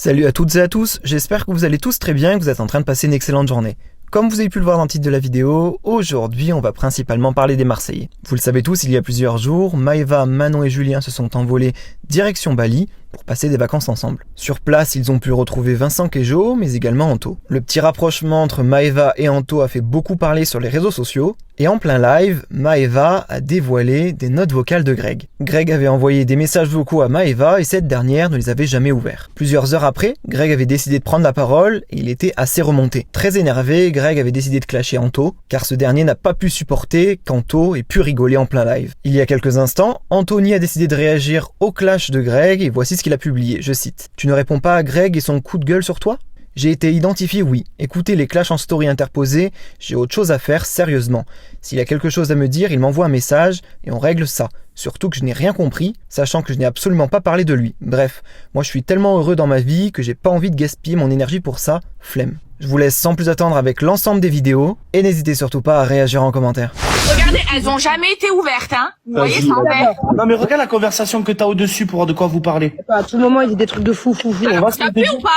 Salut à toutes et à tous, j'espère que vous allez tous très bien et que vous êtes en train de passer une excellente journée. Comme vous avez pu le voir dans le titre de la vidéo, aujourd'hui on va principalement parler des Marseillais. Vous le savez tous, il y a plusieurs jours, Maëva, Manon et Julien se sont envolés direction Bali pour passer des vacances ensemble. Sur place, ils ont pu retrouver Vincent Queijo, mais également Anto. Le petit rapprochement entre Maëva et Anto a fait beaucoup parler sur les réseaux sociaux, et en plein live, Maëva a dévoilé des notes vocales de Greg. Greg avait envoyé des messages vocaux à Maëva et cette dernière ne les avait jamais ouverts. Plusieurs heures après, Greg avait décidé de prendre la parole et il était assez remonté. Très énervé, Greg avait décidé de clasher Anto, car ce dernier n'a pas pu supporter qu'Anto ait pu rigoler en plein live. Il y a quelques instants, Anthony a décidé de réagir au clash de Greg et voici ce qu'il a publié, je cite. « Tu ne réponds pas à Greg et son coup de gueule sur toi ? J'ai été identifié, oui. Écoutez les clashs en story interposés, j'ai autre chose à faire, sérieusement. S'il a quelque chose à me dire, il m'envoie un message et on règle ça. Surtout que je n'ai rien compris, sachant que je n'ai absolument pas parlé de lui. Bref, moi je suis tellement heureux dans ma vie que j'ai pas envie de gaspiller mon énergie pour ça, flemme. » Je vous laisse sans plus attendre avec l'ensemble des vidéos et n'hésitez surtout pas à réagir en commentaire. Regardez, elles ont jamais été ouvertes, hein. Vous voyez, c'est en vert. Non mais regarde la conversation que t'as au-dessus pour voir de quoi vous parlez. À tout moment, il dit des trucs de fou. T'as pu ou pas?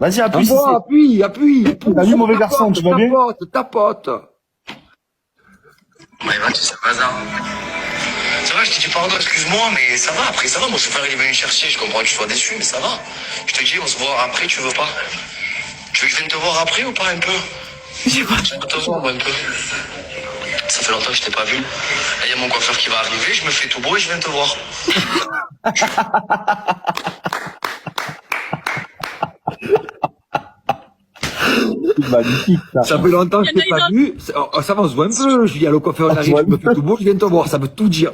Vas-y, appuie. Appuie. T'as vu, mauvais garçon, tu vas bien? Tapote. Maëva, tu sais pas ça. C'est vrai, je te dis pardon, excuse-moi, mais ça va, après ça va. Mon chauffeur il est venu me chercher, je comprends que tu sois déçu, mais ça va. Je te dis, on se voit après, tu veux pas? Tu veux que je vienne te voir après ou pas un peu? J'ai pas. Je veux te voir un peu. Ça fait longtemps que je t'ai pas vu. Là, il y a mon coiffeur qui va arriver, je me fais tout beau et je viens te voir. Magnifique, ça. Ça fait longtemps que je t'ai pas vu. Ça va, on se voit un peu. Je dis à le coiffeur, il arrive, je me fais tout beau, je viens te voir. Ça veut tout dire.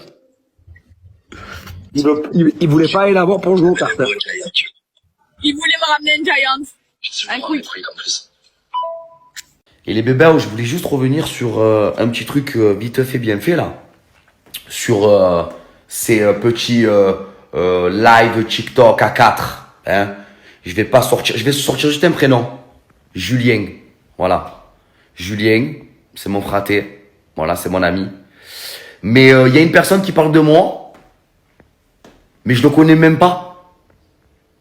Il voulait pas aller la voir pour jouer au cartes. Il voulait me ramener un Giant. Un quick. Et les bébés, je voulais juste revenir sur un petit truc vite fait, bien fait là. Sur ces petits live TikTok à 4. Hein. Je vais sortir juste un prénom. Julien. Voilà. Julien, c'est mon fraté. Voilà, c'est mon ami. Mais il y a une personne qui parle de moi. Mais je le connais même pas.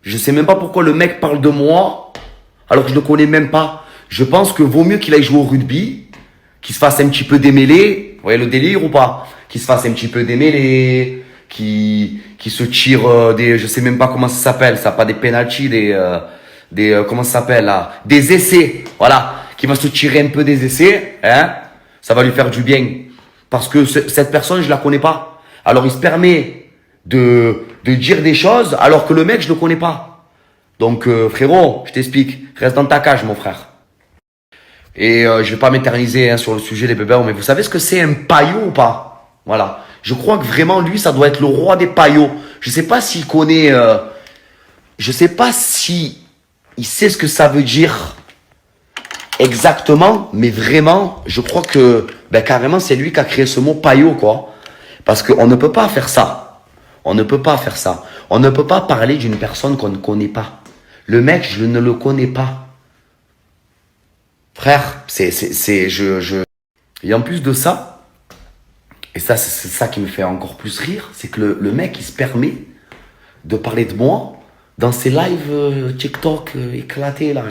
Je sais même pas pourquoi le mec parle de moi. Alors que je le connais même pas. Je pense que vaut mieux qu'il aille jouer au rugby, qu'il se fasse un petit peu démêler. Vous voyez le délire ou pas? Qu'il se fasse un petit peu démêler, qu'il se tire des, je sais même pas comment ça s'appelle, ça pas des penalties, comment ça s'appelle là, des essais. Voilà, qu'il va se tirer un peu des essais, hein. Ça va lui faire du bien. Parce que cette personne, je la connais pas. Alors il se permet de dire des choses alors que le mec, je le connais pas. Donc frérot, je t'explique, reste dans ta cage mon frère. Et je vais pas m'éterniser hein, sur le sujet des bébés, mais vous savez ce que c'est un paillot ou pas? Voilà. Je crois que vraiment lui, ça doit être le roi des paillots. Je sais pas s'il connaît, je sais pas si il sait ce que ça veut dire exactement, mais vraiment, je crois que carrément c'est lui qui a créé ce mot paillot quoi. Parce qu'on ne peut pas faire ça. On ne peut pas faire ça. On ne peut pas parler d'une personne qu'on ne connaît pas. Le mec, je ne le connais pas. Frère, Et en plus de ça, et ça, c'est ça qui me fait encore plus rire, c'est que le mec, il se permet de parler de moi dans ses lives TikTok éclatés, là.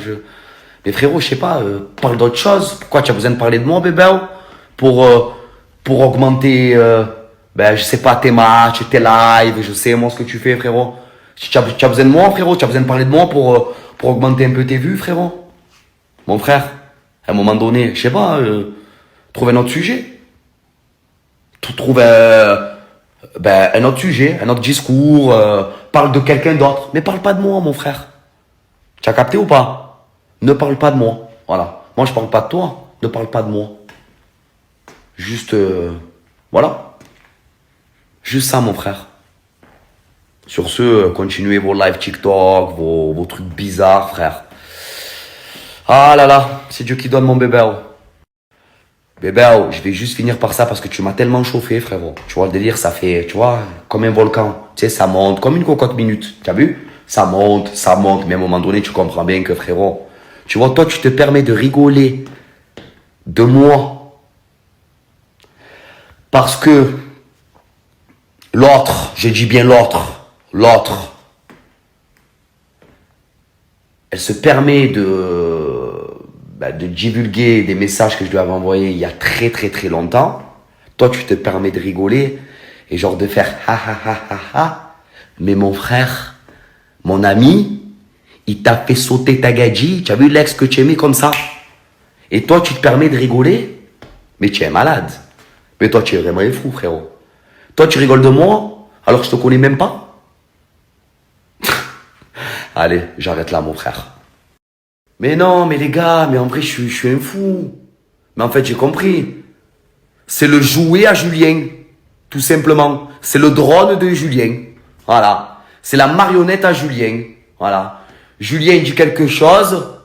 Mais frérot, je sais pas, parle d'autre chose. Pourquoi tu as besoin de parler de moi, bébé? Pour augmenter, je sais pas, tes matchs, tes lives, je sais, moi, ce que tu fais, frérot. Si tu as besoin de moi, frérot, tu as besoin de parler de moi pour augmenter un peu tes vues, frérot. Mon frère, à un moment donné, je sais pas, trouve un autre sujet. Trouve un autre sujet, un autre discours, parle de quelqu'un d'autre. Mais parle pas de moi, mon frère. Tu as capté ou pas? Ne parle pas de moi. Voilà. Moi, je parle pas de toi. Ne parle pas de moi. Juste, voilà. Juste ça, mon frère. Sur ce, continuez vos lives TikTok, vos trucs bizarres, frère. Ah là là, c'est Dieu qui donne mon bébé. Bébé, je vais juste finir par ça parce que tu m'as tellement chauffé, frérot. Tu vois, le délire, ça fait, tu vois, comme un volcan. Tu sais, ça monte, comme une cocotte minute. Tu as vu? Ça monte, mais à un moment donné, tu comprends bien que, frérot, tu vois, toi, tu te permets de rigoler de moi. Parce que l'autre, je dis bien l'autre, elle se permet de divulguer des messages que je lui avais envoyés il y a très très très longtemps. Toi, tu te permets de rigoler et genre de faire ha ha ha ha ha. Mais mon frère, mon ami, il t'a fait sauter ta gadji. Tu as vu l'ex que tu aimais comme ça? Et toi, tu te permets de rigoler? Mais tu es malade. Mais toi, tu es vraiment un fou, frérot. Toi, tu rigoles de moi alors que je te connais même pas? Allez, j'arrête là, mon frère. Mais non, mais les gars, mais en vrai, je suis un fou. Mais en fait, j'ai compris. C'est le jouet à Julien. Tout simplement. C'est le drone de Julien. Voilà. C'est la marionnette à Julien. Voilà. Julien dit quelque chose,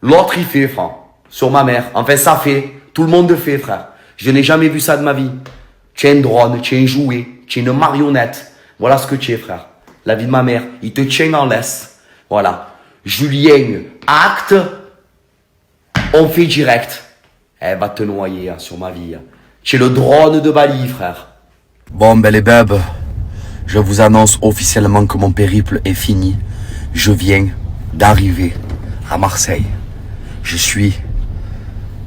l'autre il fait, frère. Sur ma mère. Enfin, ça fait. Tout le monde le fait, frère. Je n'ai jamais vu ça de ma vie. Tu es un drone, tu es un jouet, tu es une marionnette. Voilà ce que tu es, frère. La vie de ma mère, il te tient en laisse. Voilà. Julien, acte, on fait direct. Elle va te noyer hein, sur ma vie. Hein. Tu es le drone de Bali, frère. Bon, ben les bèbes, je vous annonce officiellement que mon périple est fini. Je viens d'arriver à Marseille. Je suis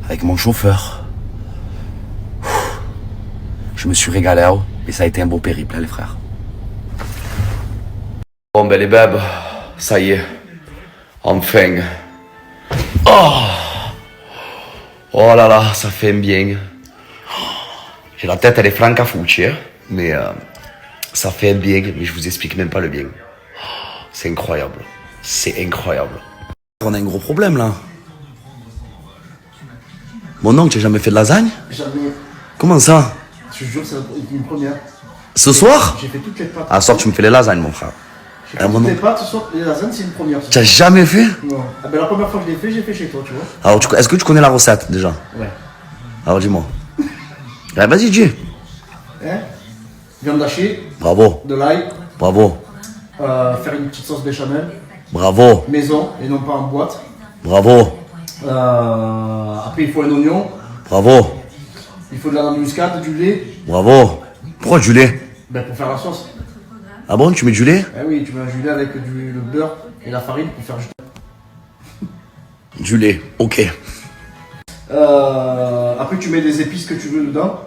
avec mon chauffeur. Je me suis régalé, et ça a été un beau périple, hein, les frères. Bon, ben les bèbes, ça y est. Enfin. Oh, oh là là, ça fait un bien. J'ai la tête, elle est francafucci, hein, mais ça fait un bien, mais je vous explique même pas le bien. C'est incroyable. C'est incroyable. On a un gros problème là. Mon oncle, tu n'as jamais fait de lasagne? Jamais. Comment ça? Je te jure, c'est une première. Ce soir? J'ai fait toutes les pâtes. Ah, ce soir, tu me fais les lasagnes, mon frère. J'ai fait toutes les pâtes ce soir. Les lasagnes, c'est une première. Tu n'as jamais fait? Non. Ah ben, la première fois que je l'ai fait, j'ai fait chez toi, tu vois. Alors, est-ce que tu connais la recette déjà? Ouais. Alors, dis-moi. Allez, vas-y, dis. Hein? Viande hachée, Bravo, de l'ail, bravo, faire une petite sauce béchamel, bravo, maison et non pas en boîte. bravo, Après, il faut un oignon, bravo, il faut de la muscade, du lait, bravo. Pourquoi du lait? ben, pour faire la sauce. Ah bon, tu mets du lait? Eh oui, tu mets un lait avec le beurre et la farine pour faire Du lait, ok. Après, tu mets des épices que tu veux dedans.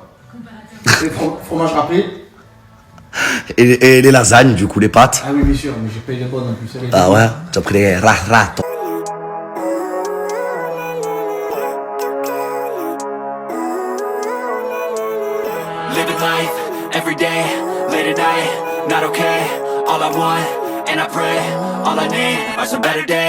Et fromage râpé. Et les lasagnes, du coup, les pâtes? Ah oui, bien sûr, mais j'ai payé les bonnes en plus. Ah ouais? Tu as pris les rato. Living life, every day, late at night, not okay. All I want, and I pray, all I need are some better days.